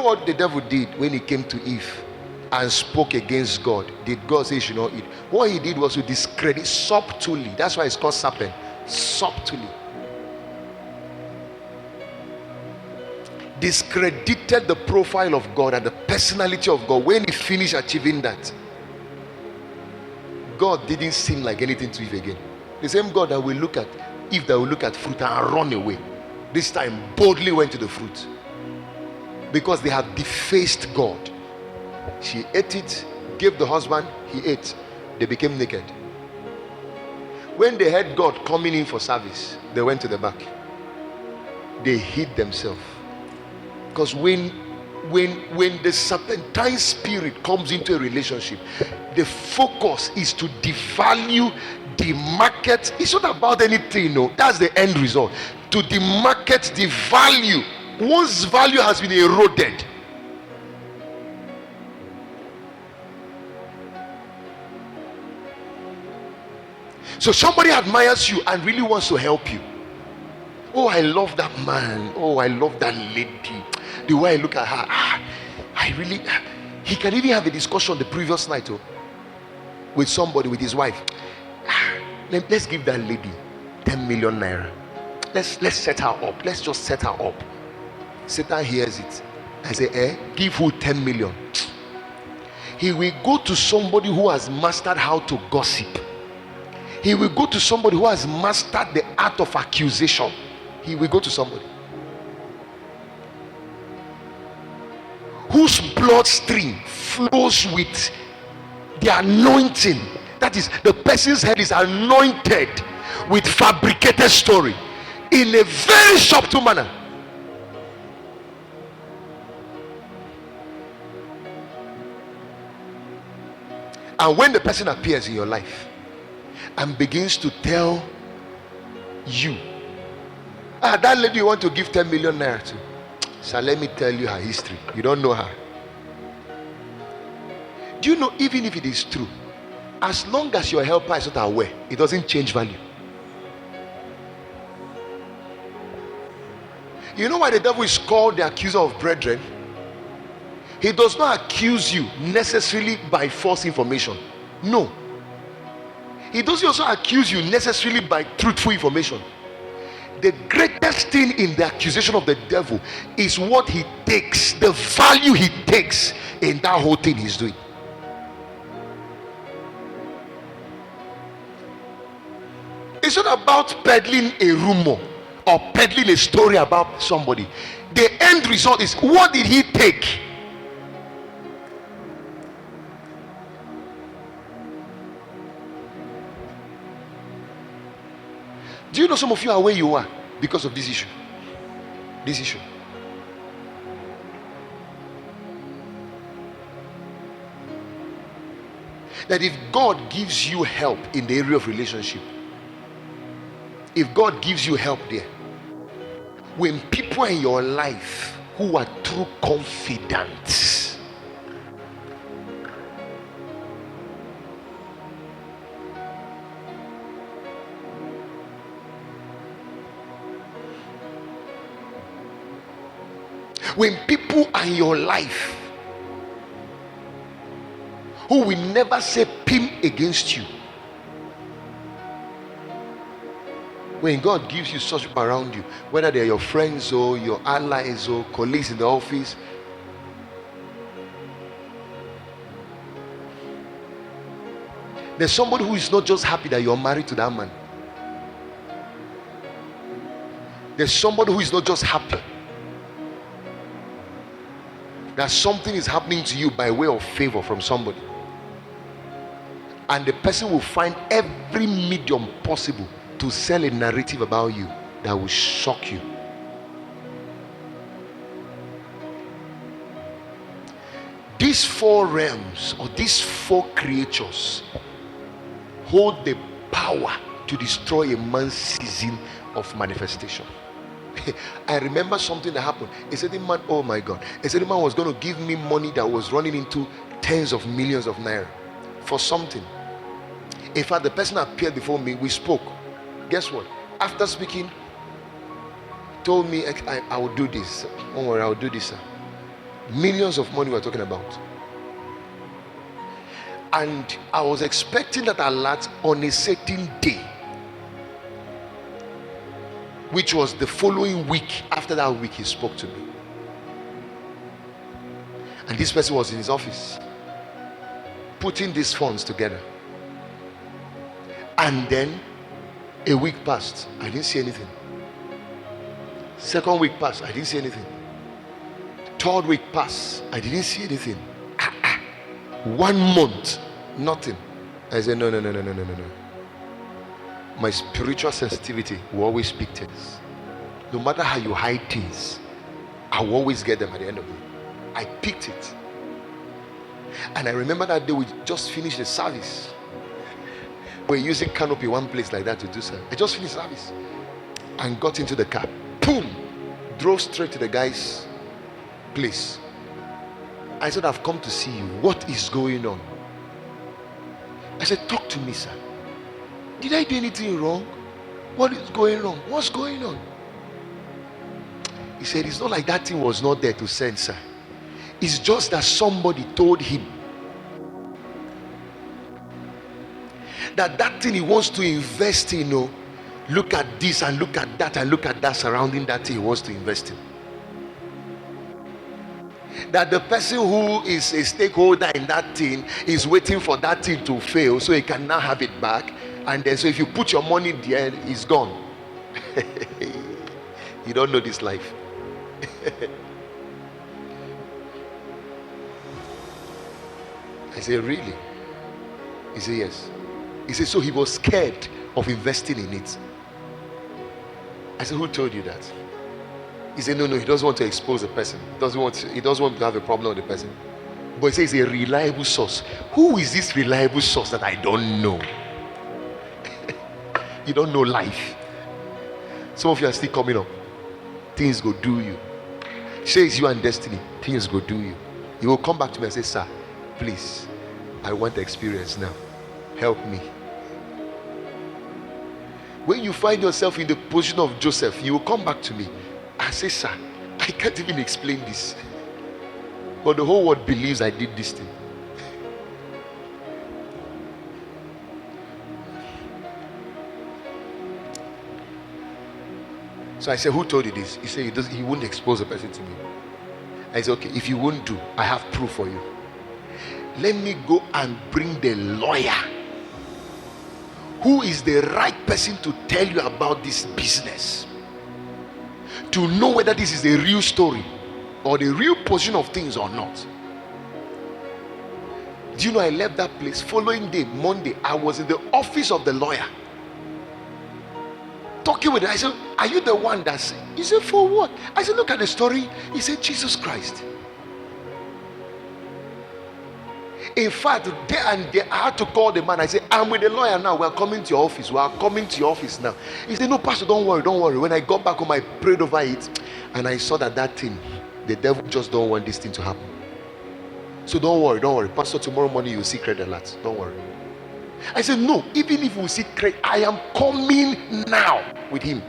what the devil did when he came to Eve and spoke against God? Did God say he should not eat? What he did was to discredit subtly. That's why it's called serpent. Subtly discredited the profile of God and the personality of God. When he finished achieving that, God didn't seem like anything to Eve again. The same God that will look at Eve, that will look at fruit and run away, this time boldly went to the fruit, because they have defaced God. She ate it, gave the husband, he ate, they became naked. When they heard God coming in for service, they went to the back. They hid themselves. Because when the serpentine spirit comes into a relationship, the focus is to devalue, demarket. It's not about anything, no. That's the end result. To demarket the value. Once value has been eroded, so somebody admires you and really wants to help you. Oh, I love that man. Oh, I love that lady. The way I look at her, he can even have a discussion the previous night with somebody, with his wife. Let's give that lady 10 million naira. Let's set her up. Let's just set her up. Satan hears it. I say, give who 10 million? He will go to somebody who has mastered how to gossip. He will go to somebody who has mastered the art of accusation. He will go to somebody whose bloodstream flows with the anointing. That is, the person's head is anointed with fabricated story in a very subtle manner. And when the person appears in your life and begins to tell you, that lady you want to give 10 million naira to, so let me tell you her history. You don't know her. Do you know, even if it is true, as long as your helper is not aware, it doesn't change value. You know why the devil is called the accuser of brethren? He does not accuse you necessarily by false information. No. He doesn't also accuse you necessarily by truthful information. The greatest thing in the accusation of the devil is what he takes, the value he takes in that whole thing he's doing. It's not about peddling a rumor or peddling a story about somebody. The end result is, what did he take? Do you know some of you are where you are because of this issue? This issue. That if God gives you help in the area of relationship, if God gives you help there, when people in your life who are true confidants, when people are in your life who will never say pim against you, when God gives you such people around you, whether they're your friends or your allies or colleagues in the office, there's somebody who is not just happy that you're married to that man. There's somebody who is not just happy that something is happening to you by way of favor from somebody, and the person will find every medium possible to sell a narrative about you that will shock you. These four realms, or these four creatures, hold the power to destroy a man's season of manifestation. I remember something that happened. A certain man, oh my God, a certain man was going to give me money that was running into tens of millions of naira for something. In fact, the person appeared before me, we spoke. Guess what? After speaking, told me, I will do this. Don't worry, I will do this, sir. Millions of money we're talking about. And I was expecting that alert on a certain day, which was the following week. After that week, he spoke to me. And this person was in his office putting these funds together. And then a week passed, I didn't see anything. Second week passed, I didn't see anything. Third week passed, I didn't see anything. 1 month, nothing. I said, no. My spiritual sensitivity will always speak things. No matter how you hide things, I will always get them at the end of the day. I picked it. And I remember that day we just finished the service. We're using canopy, one place like that to do so. I just finished service and got into the car. Boom! Drove straight to the guy's place. I said, I've come to see you. What is going on? I said, talk to me, sir. Did I do anything wrong? What is going on? What's going on? He said, it's not like that thing was not there to send, sir. It's just that somebody told him that thing he wants to invest in, look at this and look at that and look at that surrounding that thing he wants to invest in. That the person who is a stakeholder in that thing is waiting for that thing to fail so he can now have it back. And then so if you put your money there, it's gone. You don't know this life. I said, really? He said, yes. He said, so he was scared of investing in it. I said, who told you that? He said, no, he doesn't want to expose the person. He doesn't want to have a problem with the person. But he says, a reliable source. Who is this reliable source that I don't know? You don't know life. Some of you are still coming up. Things go do you. Says you and destiny. Things go do you. He will come back to me and say, sir, please, I want the experience now. Help me. When you find yourself in the position of Joseph, you will come back to me and say, sir, I can't even explain this. But the whole world believes I did this thing. So I said, who told you this? He said, he wouldn't expose the person to me. I said, okay, if you won't do, I have proof for you. Let me go and bring the lawyer who is the right person to tell you about this business, to know whether this is a real story or the real position of things or not. Do you know, I left that place following day, Monday, I was in the office of the lawyer talking with him. I said, are you the one that's... He said, for what? I said, look at the story. He said, Jesus Christ. In fact, there and there, I had to call the man. I said, I'm with the lawyer now. We're coming to your office. We are coming to your office now. He said, no, Pastor, don't worry. When I got back home, I prayed over it. And I saw that thing, the devil just don't want this thing to happen. So don't worry. Pastor, tomorrow morning you'll see credit alert. Don't worry. I said, no, even if we see credit, I am coming now with him.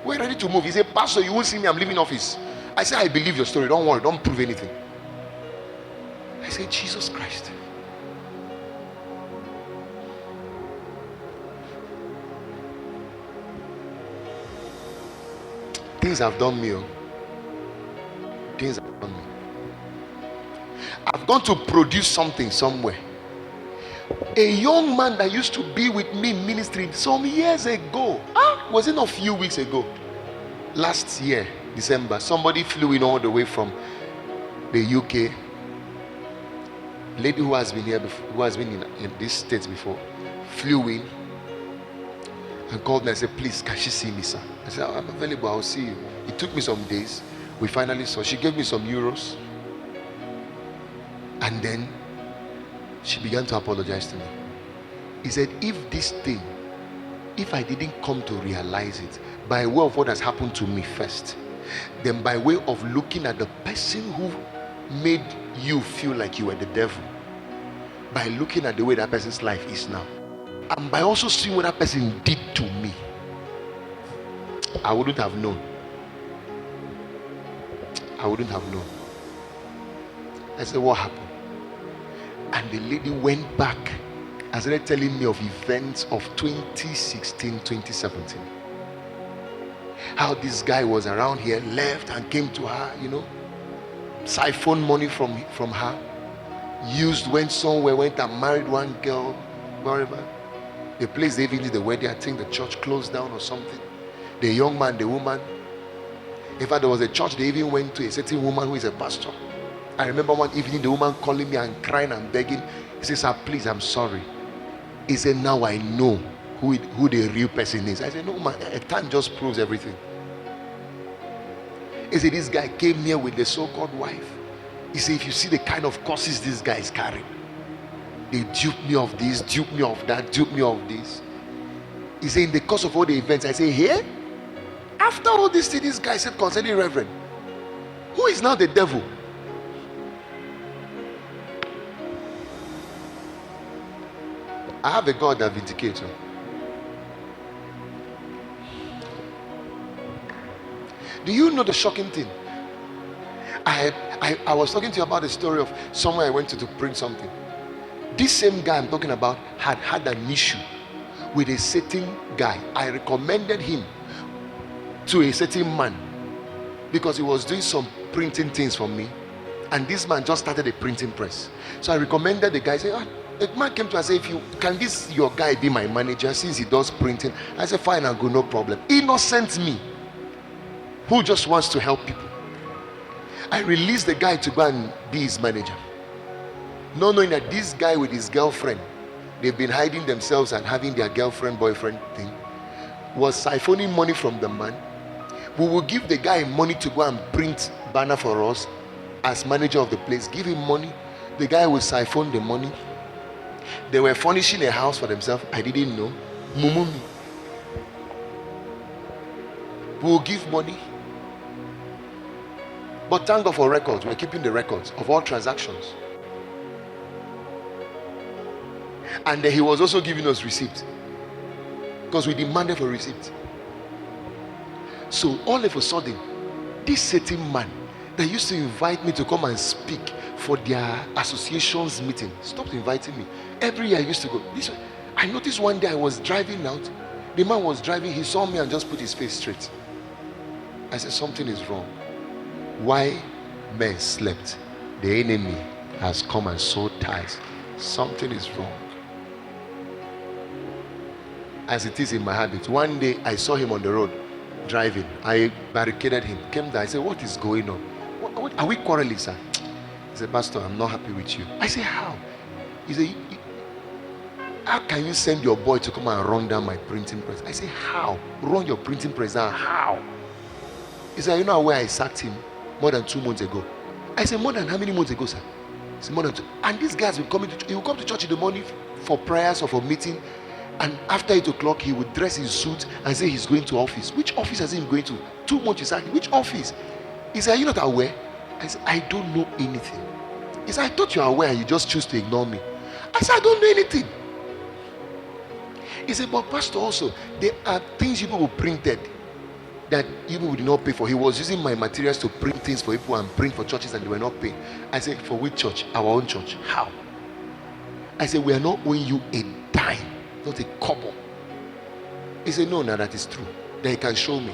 We're ready to move. He said, Pastor, you won't see me. I'm leaving office. I said, I believe your story. Don't worry. Don't prove anything. I said, Jesus Christ. Things have done me. Things have done me. I've gone to produce something somewhere. A young man that used to be with me in ministry some years ago, was it not a few weeks ago? Last year, December, somebody flew in all the way from the UK. Lady who has been here before, who has been in this state before, flew in and called me and said, please, can she see me, sir? I said, I'm available, I'll see you. It took me some days. We finally saw. She gave me some euros. And then she began to apologize to me. He said, if I didn't come to realize it by way of what has happened to me first, then by way of looking at the person who made you feel like you were the devil, by looking at the way that person's life is now, and by also seeing what that person did to me, I wouldn't have known. I said, what happened? And the lady went back and started telling me of events of 2016, 2017. How this guy was around here, left and came to her, siphoned money from her, went somewhere, went and married one girl, wherever. The place they even did the wedding, I think the church closed down or something. The young man, the woman. In fact, there was a church they even went to, a certain woman who is a pastor. I remember one evening the woman calling me and crying and begging. He says, sir, please, I'm sorry. He said, now I know who the real person is. I said, no, man, time just proves everything. He said, this guy came here with the so-called wife. He said, if you see the kind of courses this guy is carrying, they dupe me of this, dupe me of that, dupe me of this. He said, in the course of all the events, I say, here? After all this thing, this guy said concerning Reverend, who is now the devil? I have a God that vindicates you. Do you know the shocking thing? I was talking to you about the story of somewhere I went to print something. This same guy I'm talking about had an issue with a certain guy. I recommended him to a certain man because he was doing some printing things for me, and this man just started a printing press. So I recommended the guy. Say, the man came to us and said, can this your guy be my manager since he does printing? I said, fine, I'll go, no problem. Innocent me, who just wants to help people. I released the guy to go and be his manager, not knowing that this guy with his girlfriend, they've been hiding themselves and having their girlfriend boyfriend thing, was siphoning money from the man. We will give the guy money to go and print banner for us as manager of the place. Give him money, the guy will siphon the money. They were furnishing a house for themselves. I didn't know. Mumumi. We will give money. But thank God for records. We're keeping the records of all transactions. And then he was also giving us receipts, because we demanded for receipts. So all of a sudden, this certain man that used to invite me to come and speak for their association's meeting stopped inviting me. Every year I used to go. I noticed one day I was driving out. The man was driving. He saw me and just put his face straight. I said, something is wrong. Why men slept, the enemy has come and sowed ties. Something is wrong. As it is in my habit, one day I saw him on the road driving. I barricaded him, came there. I said, what is going on? What, are we quarreling, sir? He said, Pastor, I'm not happy with you. I said, how? He said, how can you send your boy to come and run down my printing press? I said, how? Run your printing press down? How? He said, you know where I sacked him more than 2 months ago? I said, more than how many months ago, sir? He said, more than 2. And these guys will come he will come to church in the morning for prayers or for meeting. And after 8 o'clock, he would dress in suit and say he's going to office. Which office has he been going to? 2 months exactly. Which office? He said, are you not aware? I said, I don't know anything. He said, I thought you were aware and you just choose to ignore me. I said, I don't know anything. He said, but Pastor, also, there are things you people printed that you people did not pay for. He was using my materials to print things for people and print for churches and they were not paying. I said, for which church? Our own church. How? I said, we are not owing you a dime, not a couple. He said, no, that is true. Then he can show me.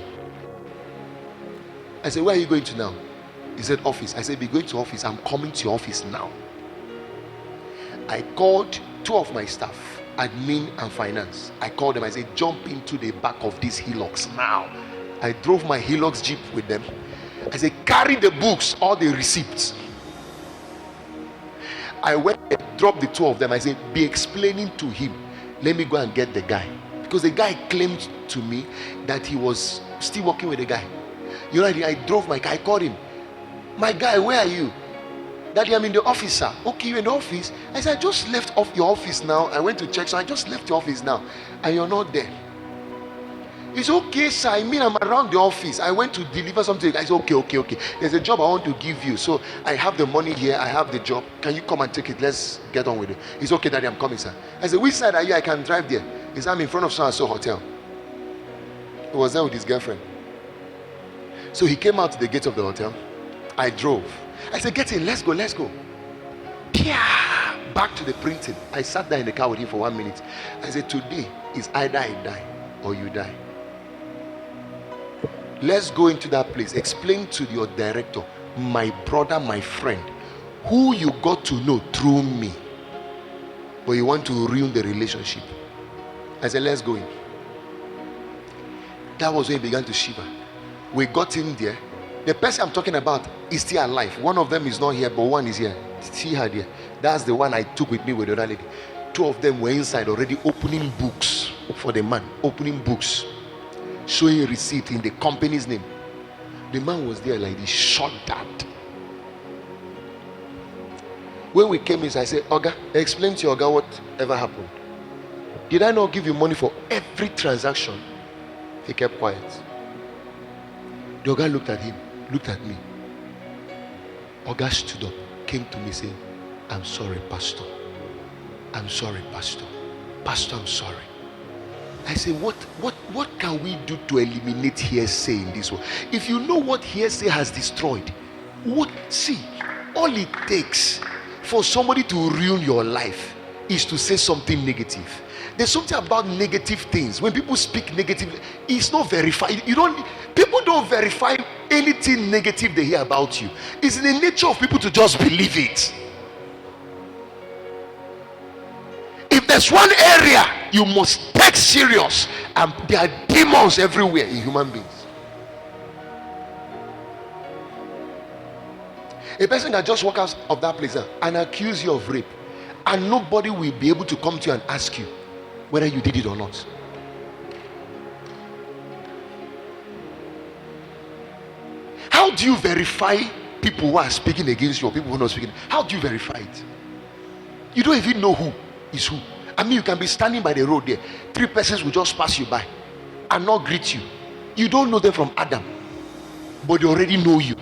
I said, where are you going to now? He said, office. I said, be going to office. I'm coming to your office now. I called 2 of my staff, admin and finance. I called them. I said, jump into the back of these Hilux now. I drove my Hilux Jeep with them. I said, carry the books, all the receipts. I went and dropped the 2 of them. I said, be explaining to him. Let me go and get the guy. Because the guy claimed to me that he was still working with the guy. You know, I drove my car. I called him. My guy, where are you? Daddy, I'm in the office, sir. Okay, you're in the office? I said, I just left off your office now. I went to check, so I just left your office now. And you're not there. It's okay, sir. I mean, I'm around the office. I went to deliver something. I said, okay. There's a job I want to give you. So I have the money here. I have the job. Can you come and take it? Let's get on with it. It's okay, Daddy, I'm coming, sir. I said, which side are you? I can drive there. He said, I'm in front of so-and-so hotel. He was there with his girlfriend. So he came out to the gate of the hotel. I drove. I said, get in, let's go. Back to the printing. I sat there in the car with him for 1 minute. I said, today is either I die or you die. Let's go into that place. Explain to your director, my brother, my friend, who you got to know through me, but you want to ruin the relationship. I said, let's go in. That was when he began to shiver. We got in there. The person I'm talking about is still alive. One of them is not here, but one is here. See her there. That's the one I took with me with the other lady. Two of them were inside already opening books for the man. Opening books. Showing a receipt in the company's name. The man was there like this, shot that. When we came in, I said, Oga, explain to your Oga whatever happened. Did I not give you money for every transaction? He kept quiet. The Oga looked at him, looked at me. Oga stood up, came to me saying, I'm sorry, Pastor. I'm sorry, Pastor. Pastor, I'm sorry. I say, what can we do to eliminate hearsay in this world? If you know what hearsay has destroyed, all it takes for somebody to ruin your life is to say something negative. There's something about negative things. When people speak negative, it's not verified. People don't verify anything negative they hear about you. It's in the nature of people to just believe it. If there's one area you must take serious, and there are demons everywhere in human beings. A person can just walk out of that place and accuse you of rape, and nobody will be able to come to you and ask you whether you did it or not. How do you verify people who are speaking against you or people who are not speaking? How do you verify it? You don't even know who is who. I mean, you can be standing by the road there. 3 persons will just pass you by and not greet you. You don't know them from Adam, but they already know you.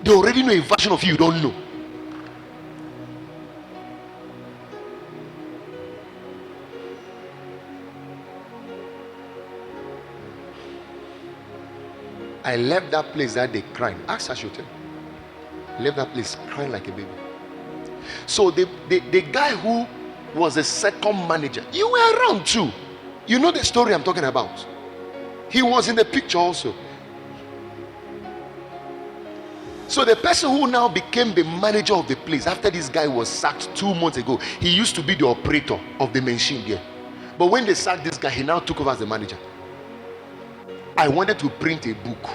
They already know a version of you don't know. I left that place that day crying. Ask Ashote. Left that place crying like a baby. So the guy who was the second manager, you were around too. You know the story I'm talking about. He was in the picture also. So the person who now became the manager of the place after this guy was sacked 2 months ago, he used to be the operator of the machine there. But when they sacked this guy, he now took over as the manager. I wanted to print a book.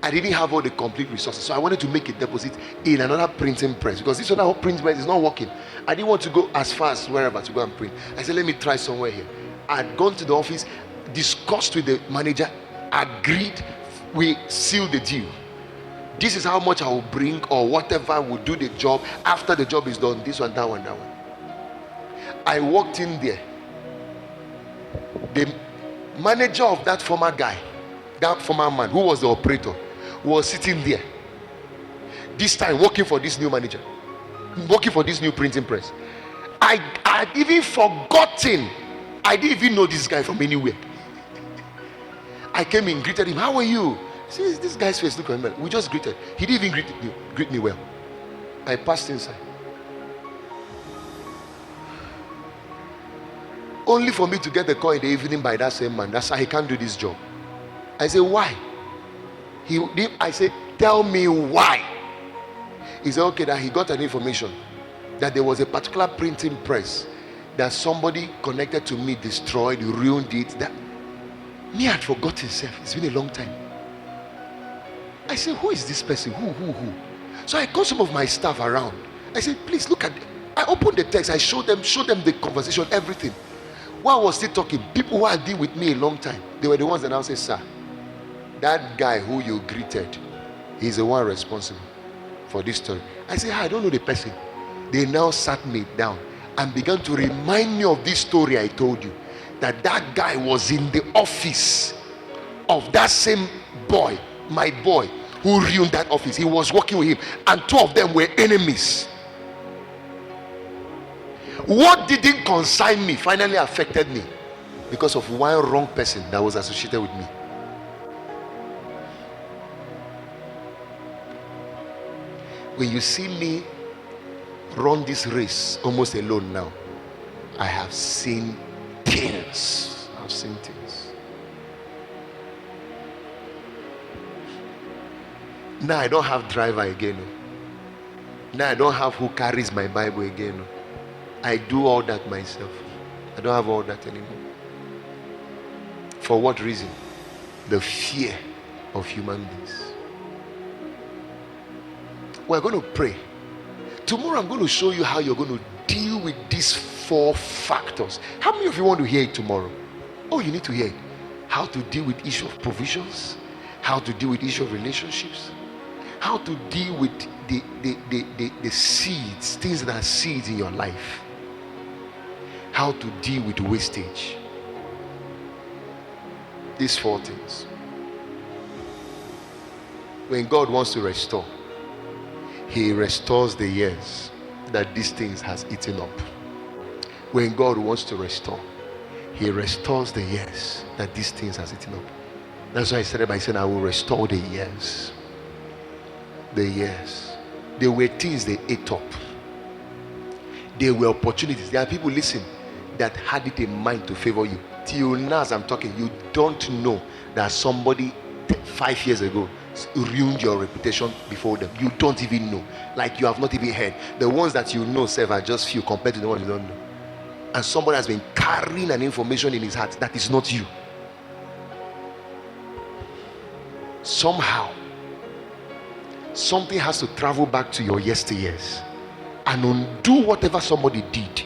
I didn't have all the complete resources, so I wanted to make a deposit in another printing press because this other printing press is not working. I didn't want to go as far as wherever to go and print. I said, let me try somewhere here. I had gone to the office, discussed with the manager, agreed, we sealed the deal. This is how much I will bring, or whatever will do the job. After the job is done, this one, that one, that one. I walked in there. The manager of that former guy, that former man who was the operator, was sitting there. This time working for this new manager, working for this new printing press. I had even forgotten. I didn't even know this guy from anywhere. I came in, greeted him. How are you? See, this guy's face look well. We just greeted. He didn't even greet me well. I passed inside. Only for me to get the call in the evening by that same man. That's how he can't do this job. I said, why? I said, tell me why. He said, okay, that he got an information that there was a particular printing press that somebody connected to me destroyed, ruined it. That me had forgotten himself. It's been a long time. I said, who is this person? Who? So I called some of my staff around. I said, please look at it. I opened the text. I showed them the conversation, everything. While I was still talking, people who had been with me a long time, they were the ones that now say, sir, that guy who you greeted, he's the one responsible for this story. I said, I don't know the person. They now sat me down and began to remind me of this story I told you, that guy was in the office of that same boy, my boy, who ruined that office. He was working with him, and 2 of them were enemies. What didn't concern me finally affected me because of one wrong person that was associated with me. When you see me run this race almost alone now. I have seen things. I've seen things. Now I don't have driver again. Now I don't have who carries my Bible again. I do all that myself. I don't have all that anymore. For what reason? The fear of human beings. We're going to pray. Tomorrow I'm going to show you how you're going to deal with these 4 factors. How many of you want to hear it tomorrow? Oh, you need to hear it. How to deal with issue of provisions, how to deal with issue of relationships, how to deal with the seeds, things that are seeds in your life, how to deal with wastage. These 4 things. When God wants to restore, He restores the years that these things has eaten up. When God wants to restore, He restores the years that these things has eaten up. That's why I started by saying, I will restore the years. The years. They were things they ate up. They were opportunities. There are people, listen, that had it in mind to favor you. Till now as I'm talking, you don't know that somebody 5 years ago ruined your reputation before them. You don't even know. Like you have not even heard. The ones that you know, Seth, are just few compared to the ones you don't know. And somebody has been carrying an information in his heart that is not you. Somehow, something has to travel back to your yesteryears and undo whatever somebody did.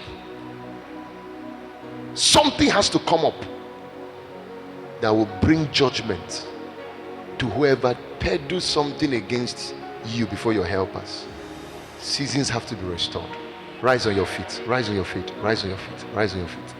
Something has to come up that will bring judgment to whoever peddles something against you before your helpers. Seasons have to be restored. Rise on your feet. Rise on your feet. Rise on your feet. Rise on your feet.